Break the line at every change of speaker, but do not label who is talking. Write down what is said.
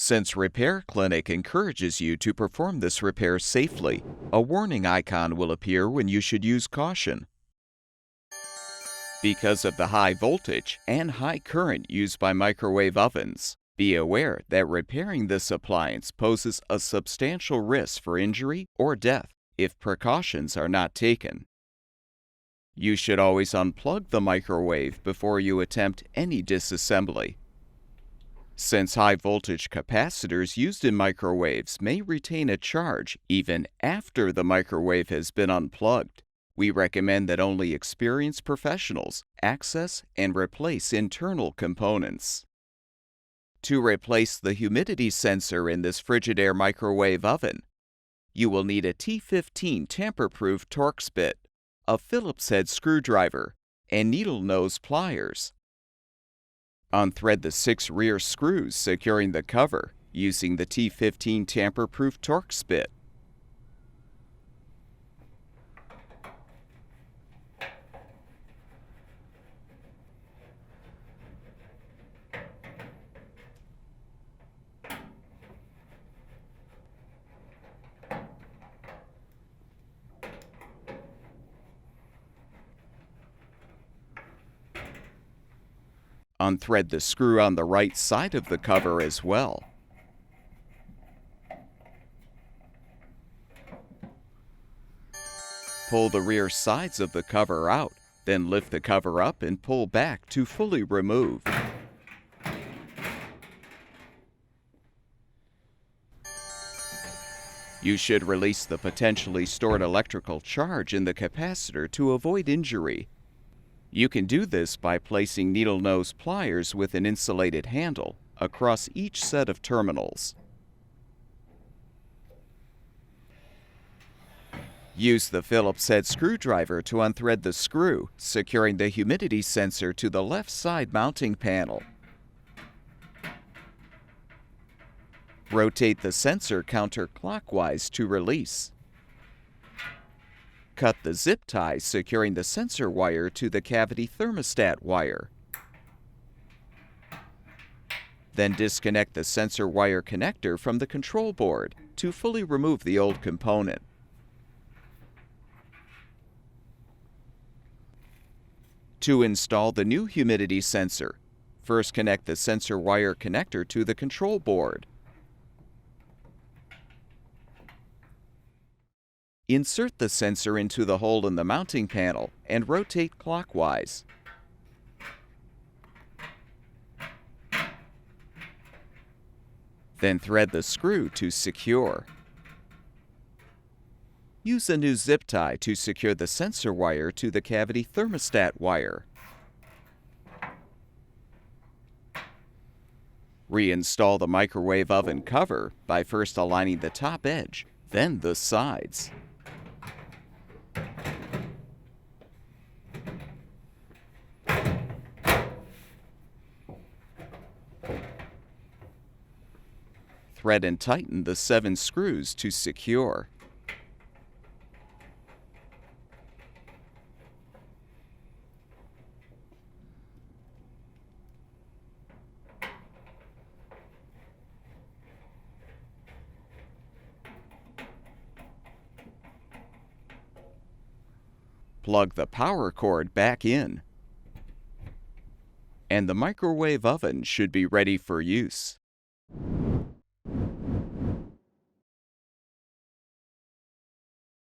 Since Repair Clinic encourages you to perform this repair safely, a warning icon will appear when you should use caution. Because of the high voltage and high current used by microwave ovens, be aware that repairing this appliance poses a substantial risk for injury or death if precautions are not taken. You should always unplug the microwave before you attempt any disassembly. Since high-voltage capacitors used in microwaves may retain a charge even after the microwave has been unplugged, we recommend that only experienced professionals access and replace internal components. To replace the humidity sensor in this Frigidaire microwave oven, you will need a T15 tamper-proof Torx bit, a Phillips head screwdriver, and needle nose pliers. Unthread the 6 rear screws securing the cover using the T15 tamper-proof Torx bit. Unthread the screw on the right side of the cover as well. Pull the rear sides of the cover out, then lift the cover up and pull back to fully remove. You should release the potentially stored electrical charge in the capacitor to avoid injury. You can do this by placing needle nose pliers with an insulated handle across each set of terminals. Use the Phillips head screwdriver to unthread the screw, securing the humidity sensor to the left side mounting panel. Rotate the sensor counterclockwise to release. Cut the zip tie securing the sensor wire to the cavity thermostat wire. Then disconnect the sensor wire connector from the control board to fully remove the old component. To install the new humidity sensor, first connect the sensor wire connector to the control board. Insert the sensor into the hole in the mounting panel and rotate clockwise. Then thread the screw to secure. Use a new zip tie to secure the sensor wire to the cavity thermostat wire. Reinstall the microwave oven cover by first aligning the top edge, then the sides. Thread and tighten the 7 screws to secure. Plug the power cord back in, and the microwave oven should be ready for use.